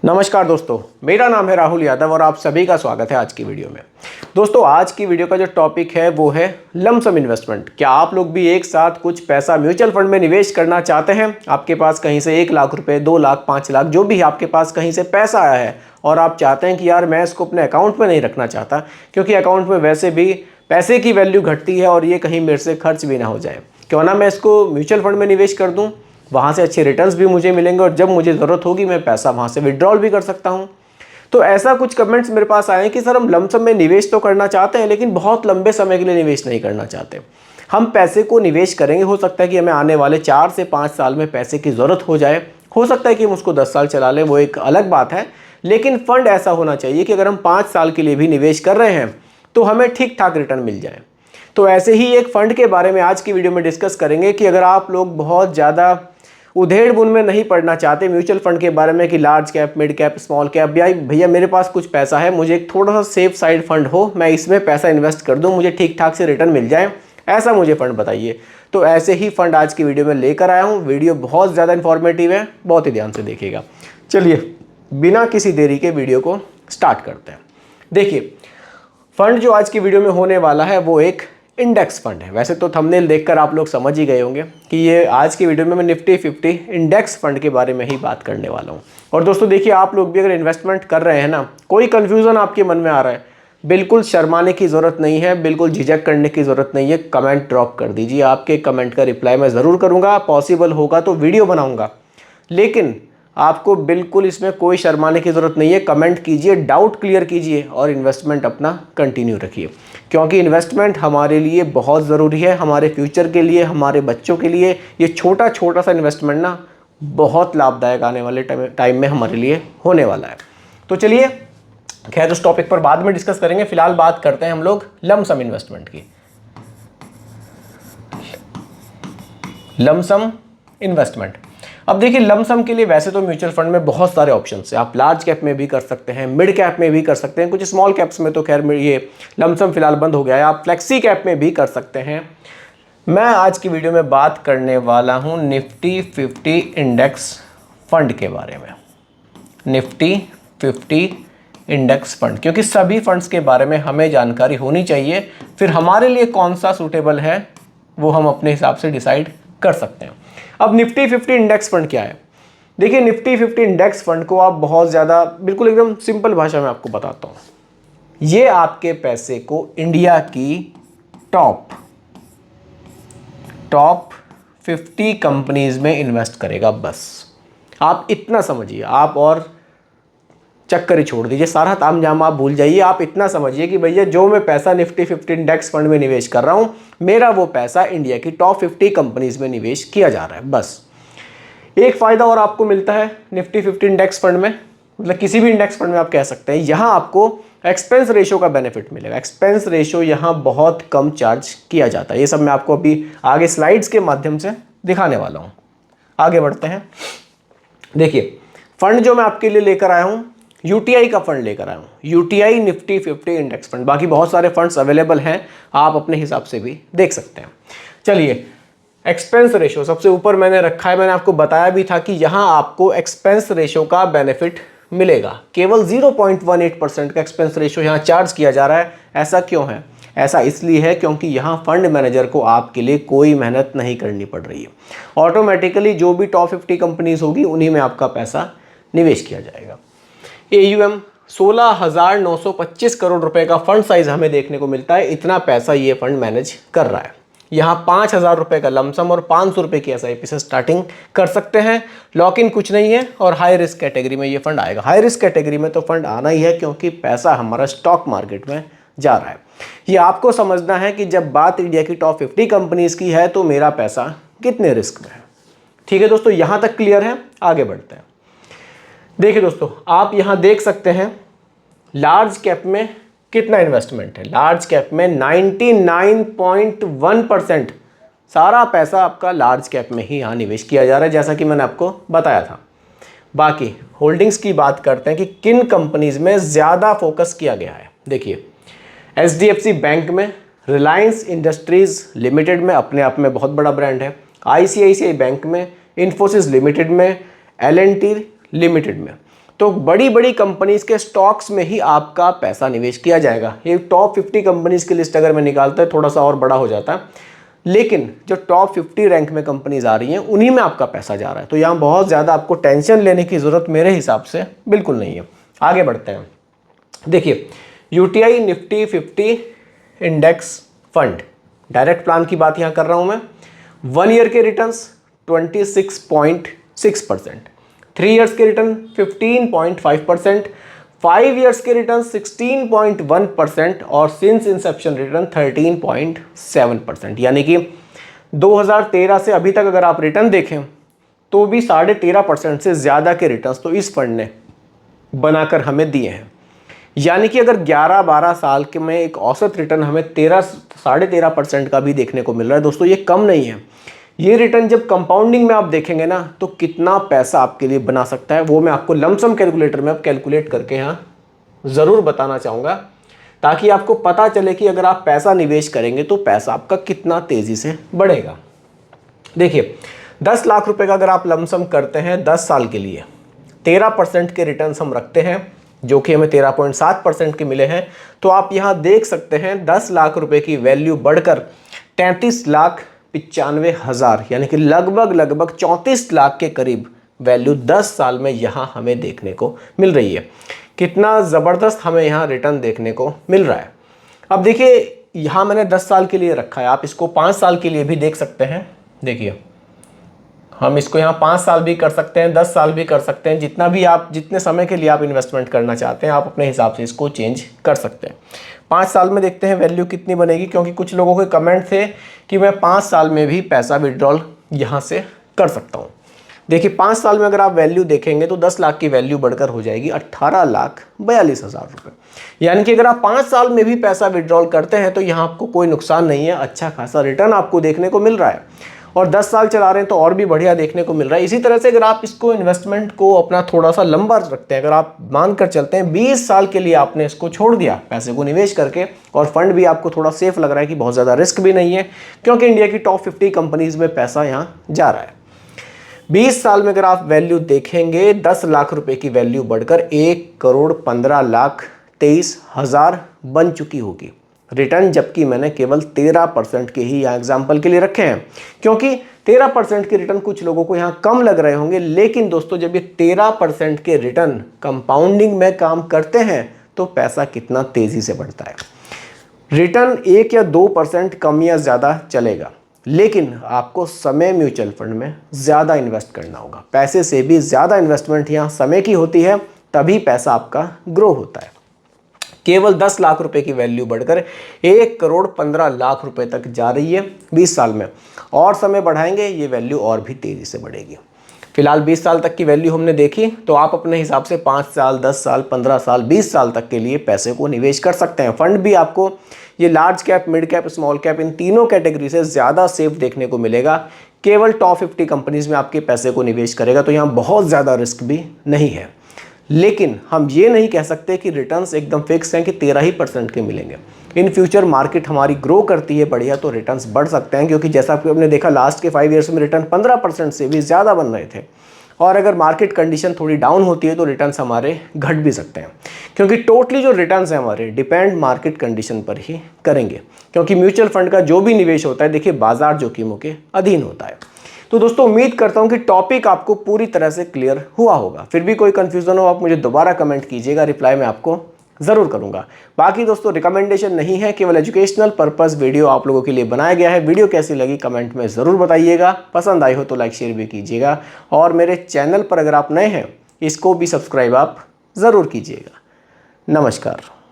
नमस्कार दोस्तों, मेरा नाम है राहुल यादव और आप सभी का स्वागत है आज की वीडियो में। दोस्तों, आज की वीडियो का जो टॉपिक है वो है लमसम इन्वेस्टमेंट। क्या आप लोग भी एक साथ कुछ पैसा म्यूचुअल फंड में निवेश करना चाहते हैं? आपके पास कहीं से 1 लाख रुपए, 2 लाख, 5 लाख, जो भी आपके पास कहीं से पैसा आया है और आप चाहते हैं कि यार मैं इसको अपने अकाउंट में नहीं रखना चाहता, क्योंकि अकाउंट में वैसे भी पैसे की वैल्यू घटती है और ये कहीं मेरे से खर्च भी ना हो जाए, क्यों ना मैं इसको म्यूचुअल फंड में निवेश कर दूँ, वहाँ से अच्छे रिटर्न्स भी मुझे मिलेंगे और जब मुझे ज़रूरत होगी मैं पैसा वहाँ से विड्रॉल भी कर सकता हूँ। तो ऐसा कुछ कमेंट्स मेरे पास आए कि सर हम लमसम में निवेश तो करना चाहते हैं लेकिन बहुत लंबे समय के लिए निवेश नहीं करना चाहते। हम पैसे को निवेश करेंगे, हो सकता है कि हमें आने वाले 4 से 5 साल में पैसे की ज़रूरत हो जाए, हो सकता है कि हम उसको 10 साल चला लें, वो एक अलग बात है। लेकिन फंड ऐसा होना चाहिए कि अगर हम 5 साल के लिए भी निवेश कर रहे हैं तो हमें ठीक ठाक रिटर्न मिल जाए। तो ऐसे ही एक फ़ंड के बारे में आज की वीडियो में डिस्कस करेंगे कि अगर आप लोग बहुत ज़्यादा उधेड़ बुन में नहीं पढ़ना चाहते म्यूचुअल फंड के बारे में कि large cap, mid cap, small cap, भैया मेरे पास कुछ पैसा है, मुझे एक थोड़ा सा सेफ साइड फंड हो, मैं इसमें पैसा इन्वेस्ट कर दूं, मुझे ठीक ठाक से रिटर्न मिल जाए, ऐसा मुझे फंड बताइए। तो ऐसे ही फंड आज की वीडियो में लेकर आया हूँ। वीडियो बहुत ज़्यादा इन्फॉर्मेटिव है, बहुत ही ध्यान से देखिएगा। चलिए बिना किसी देरी के वीडियो को स्टार्ट करते हैं। देखिए, फंड जो आज की वीडियो में होने वाला है वो एक इंडेक्स फंड है। वैसे तो थंबनेल देखकर आप लोग समझ ही गए होंगे कि ये आज की वीडियो में मैं निफ्टी 50 इंडेक्स फंड के बारे में ही बात करने वाला हूँ। और दोस्तों देखिए, आप लोग भी अगर इन्वेस्टमेंट कर रहे हैं ना, कोई कन्फ्यूज़न आपके मन में आ रहा है, बिल्कुल शर्माने की ज़रूरत नहीं है, बिल्कुल झिझक करने की ज़रूरत नहीं है। कमेंट ड्रॉप कर दीजिए, आपके कमेंट का रिप्लाई मैं ज़रूर करूँगा, पॉसिबल होगा तो वीडियो बनाऊँगा। लेकिन आपको बिल्कुल इसमें कोई शर्माने की ज़रूरत नहीं है। कमेंट कीजिए, डाउट क्लियर कीजिए और इन्वेस्टमेंट अपना कंटिन्यू रखिए, क्योंकि इन्वेस्टमेंट हमारे लिए बहुत ज़रूरी है, हमारे फ्यूचर के लिए, हमारे बच्चों के लिए। ये छोटा छोटा सा इन्वेस्टमेंट ना बहुत लाभदायक आने वाले टाइम में हमारे लिए होने वाला है। तो चलिए, खैर उस टॉपिक पर बाद में डिस्कस करेंगे। फिलहाल बात करते हैं हम लोग लमसम इन्वेस्टमेंट की। लमसम इन्वेस्टमेंट, अब देखिए, लमसम के लिए वैसे तो म्यूचुअल फंड में बहुत सारे ऑप्शंस हैं। आप लार्ज कैप में भी कर सकते हैं, मिड कैप में भी कर सकते हैं, कुछ स्मॉल कैप्स में तो खैर ये लमसम फिलहाल बंद हो गया है। आप फ्लेक्सी कैप में भी कर सकते हैं। मैं आज की वीडियो में बात करने वाला हूं निफ्टी 50 इंडेक्स फंड के बारे में। निफ्टी 50 इंडेक्स फंड, क्योंकि सभी फंड्स के बारे में हमें जानकारी होनी चाहिए, फिर हमारे लिए कौन सा सूटेबल है वो हम अपने हिसाब से डिसाइड कर सकते हैं। अब निफ्टी 50 इंडेक्स फंड क्या है? देखिए, निफ्टी 50 इंडेक्स फंड को आप बहुत ज़्यादा, बिल्कुल एकदम सिंपल भाषा में आपको बताता हूँ। ये आपके पैसे को इंडिया की टॉप 50 कंपनीज में इन्वेस्ट करेगा। बस आप इतना समझिए, आप और चक्कर ही छोड़ दीजिए, सारा ताम झाम आप भूल जाइए। आप इतना समझिए कि भैया जो मैं पैसा निफ्टी 50 इंडेक्स फंड में निवेश कर रहा हूं, मेरा वो पैसा इंडिया की टॉप 50 कंपनीज में निवेश किया जा रहा है। बस एक फ़ायदा और आपको मिलता है निफ्टी 50 इंडेक्स फंड में, मतलब किसी भी इंडेक्स फंड में आप कह सकते हैं, यहाँ आपको एक्सपेंस रेशो का बेनिफिट मिलेगा। एक्सपेंस रेशो यहाँ बहुत कम चार्ज किया जाता है। ये सब मैं आपको अभी आगे स्लाइड्स के माध्यम से दिखाने वाला हूँ। आगे बढ़ते हैं। देखिए, फंड जो मैं आपके लिए लेकर आया हूँ, यूटीआई का फंड लेकर आया हूँ। यूटीआई निफ्टी 50 इंडेक्स फंड, बाकी बहुत सारे फंड्स अवेलेबल हैं, आप अपने हिसाब से भी देख सकते हैं। चलिए, एक्सपेंस रेशो सबसे ऊपर मैंने रखा है। मैंने आपको बताया भी था कि यहाँ आपको एक्सपेंस रेशो का बेनिफिट मिलेगा। केवल 0.18% का एक्सपेंस रेशो यहाँ चार्ज किया जा रहा है। ऐसा क्यों है? ऐसा इसलिए है क्योंकि यहाँ फंड मैनेजर को आपके लिए कोई मेहनत नहीं करनी पड़ रही है। ऑटोमेटिकली जो भी टॉप 50 कंपनीज होगी उन्हीं में आपका पैसा निवेश किया जाएगा। AUM 16,925 करोड़ रुपए का फंड साइज हमें देखने को मिलता है। इतना पैसा ये फंड मैनेज कर रहा है। यहाँ 5,000 रुपए का लमसम और 500 रुपए की SIP से स्टार्टिंग कर सकते हैं। लॉक इन कुछ नहीं है और हाई रिस्क कैटेगरी में ये फंड आएगा। हाई रिस्क कैटेगरी में तो फंड आना ही है, क्योंकि पैसा हमारा स्टॉक मार्केट में जा रहा है। ये आपको समझना है कि जब बात इंडिया की टॉप 50 कंपनीज की है तो मेरा पैसा कितने रिस्क में है। ठीक है दोस्तों, यहाँ तक क्लियर है? आगे बढ़ते हैं। देखिए दोस्तों, आप यहाँ देख सकते हैं लार्ज कैप में कितना इन्वेस्टमेंट है। लार्ज कैप में 99.1% सारा पैसा आपका लार्ज कैप में ही यहाँ निवेश किया जा रहा है, जैसा कि मैंने आपको बताया था। बाकी होल्डिंग्स की बात करते हैं कि किन कंपनीज में ज़्यादा फोकस किया गया है। देखिए, HDFC बैंक में, रिलायंस इंडस्ट्रीज़ लिमिटेड में, अपने आप में बहुत बड़ा ब्रांड है, ICICI बैंक में, इन्फोसिस लिमिटेड में, L&T लिमिटेड में। तो बड़ी बड़ी कंपनीज के स्टॉक्स में ही आपका पैसा निवेश किया जाएगा। ये टॉप 50 कंपनीज की लिस्ट अगर मैं निकालता है थोड़ा सा और बड़ा हो जाता है, लेकिन जो टॉप 50 रैंक में कंपनीज आ रही हैं उन्हीं में आपका पैसा जा रहा है। तो यहाँ बहुत ज़्यादा आपको टेंशन लेने की ज़रूरत मेरे हिसाब से बिल्कुल नहीं है। आगे बढ़ते हैं। देखिए, UTI Nifty 50 index fund direct plan की बात यहाँ कर रहा हूँ मैं। 1 ईयर के रिटर्न्स 26.6%, 3 इयर्स के रिटर्न 15.5%, 5 इयर्स के रिटर्न 16.1% और सिंस इंसेप्शन रिटर्न 13.7%। यानी कि 2013 से अभी तक अगर आप रिटर्न देखें तो भी 13.5% से ज़्यादा के रिटर्न्स तो इस फंड ने बनाकर हमें दिए हैं। यानी कि अगर 11-12 साल के में एक औसत रिटर्न हमें 13.5% का भी देखने को मिल रहा है दोस्तों, ये कम नहीं है। ये रिटर्न जब कंपाउंडिंग में आप देखेंगे ना तो कितना पैसा आपके लिए बना सकता है वो मैं आपको लमसम कैलकुलेटर में अब कैलकुलेट करके यहाँ ज़रूर बताना चाहूँगा, ताकि आपको पता चले कि अगर आप पैसा निवेश करेंगे तो पैसा आपका कितना तेज़ी से बढ़ेगा। देखिए, 10 लाख रुपए का अगर आप लमसम करते हैं 10 साल के लिए, 13% के रिटर्न्स हम रखते हैं जो कि हमें 13.7% के मिले हैं, तो आप यहाँ देख सकते हैं 10 लाख रुपए की वैल्यू बढ़कर 33,95,000 यानी कि लगभग 34 लाख के करीब वैल्यू 10 साल में यहाँ हमें देखने को मिल रही है। कितना ज़बरदस्त हमें यहाँ रिटर्न देखने को मिल रहा है। अब देखिए, यहाँ मैंने 10 साल के लिए रखा है, आप इसको 5 साल के लिए भी देख सकते हैं। देखिए, हम इसको यहाँ 5 साल भी कर सकते हैं, 10 साल भी कर सकते हैं, जितना भी आप जितने समय के लिए आप इन्वेस्टमेंट करना चाहते हैं आप अपने हिसाब से इसको चेंज कर सकते हैं। 5 साल में देखते हैं वैल्यू कितनी बनेगी, क्योंकि कुछ लोगों के कमेंट थे कि मैं 5 साल में भी पैसा विड्रॉल यहाँ से कर सकता हूँ। देखिए, 5 साल में अगर आप वैल्यू देखेंगे तो 10 लाख की वैल्यू बढ़कर हो जाएगी 18,42,000 रुपये। यानी कि अगर आप 5 साल में भी पैसा विड्रॉल करते हैं तो यहाँ आपको कोई नुकसान नहीं है, अच्छा खासा रिटर्न आपको देखने को मिल रहा है। और 10 साल चला रहे हैं तो और भी बढ़िया देखने को मिल रहा है। इसी तरह से अगर आप इसको इन्वेस्टमेंट को अपना थोड़ा सा लंबा रखते हैं, अगर आप मानकर चलते हैं 20 साल के लिए आपने इसको छोड़ दिया पैसे को निवेश करके, और फंड भी आपको थोड़ा सेफ लग रहा है कि बहुत ज़्यादा रिस्क भी नहीं है क्योंकि इंडिया की टॉप 50 कंपनीज में पैसा यहाँ जा रहा है। 20 साल में अगर आप वैल्यू देखेंगे 10 लाख रुपए की वैल्यू बढ़कर 1,15,23,000 बन चुकी होगी रिटर्न, जबकि मैंने केवल 13% के ही यहाँ एग्जाम्पल के लिए रखे हैं, क्योंकि 13% के रिटर्न कुछ लोगों को यहाँ कम लग रहे होंगे। लेकिन दोस्तों, जब ये 13% के रिटर्न कंपाउंडिंग में काम करते हैं तो पैसा कितना तेज़ी से बढ़ता है। रिटर्न 1 या 2% कम या ज़्यादा चलेगा, लेकिन आपको समय म्यूचुअल फंड में ज़्यादा इन्वेस्ट करना होगा। पैसे से भी ज़्यादा इन्वेस्टमेंट यहाँ समय की होती है, तभी पैसा आपका ग्रो होता है। केवल 10 लाख रुपए की वैल्यू बढ़कर 1,15,00,000 रुपए तक जा रही है 20 साल में, और समय बढ़ाएंगे ये वैल्यू और भी तेज़ी से बढ़ेगी। फिलहाल 20 साल तक की वैल्यू हमने देखी, तो आप अपने हिसाब से 5 साल, 10 साल, 15 साल, 20 साल तक के लिए पैसे को निवेश कर सकते हैं। फंड भी आपको ये large cap, mid cap, small cap, इन तीनों कैटेगरी से ज़्यादा सेफ देखने को मिलेगा। केवल टॉप 50 कंपनीज में आपके पैसे को निवेश करेगा, तो यहाँ बहुत ज़्यादा रिस्क भी नहीं है। लेकिन हम ये नहीं कह सकते कि रिटर्न्स एकदम फिक्स हैं कि 13% के मिलेंगे। इन फ्यूचर मार्केट हमारी ग्रो करती है बढ़िया तो रिटर्न्स बढ़ सकते हैं, क्योंकि जैसा कि आपने देखा लास्ट के 5 ईयर्स में रिटर्न 15% से भी ज़्यादा बन रहे थे। और अगर मार्केट कंडीशन थोड़ी डाउन होती है तो रिटर्न्स हमारे घट भी सकते हैं, क्योंकि टोटली जो रिटर्न्स हैं हमारे डिपेंड मार्केट कंडीशन पर ही करेंगे, क्योंकि म्यूचुअल फंड का जो भी निवेश होता है देखिए बाजार जोखिमों के अधीन होता है। तो दोस्तों, उम्मीद करता हूं कि टॉपिक आपको पूरी तरह से क्लियर हुआ होगा। फिर भी कोई कंफ्यूजन हो आप मुझे दोबारा कमेंट कीजिएगा, रिप्लाई मैं आपको ज़रूर करूंगा। बाकी दोस्तों, रिकमेंडेशन नहीं है, केवल एजुकेशनल पर्पस वीडियो आप लोगों के लिए बनाया गया है। वीडियो कैसी लगी कमेंट में ज़रूर बताइएगा, पसंद आई हो तो लाइक शेयर भी कीजिएगा, और मेरे चैनल पर अगर आप नए हैं इसको भी सब्सक्राइब आप ज़रूर कीजिएगा। नमस्कार।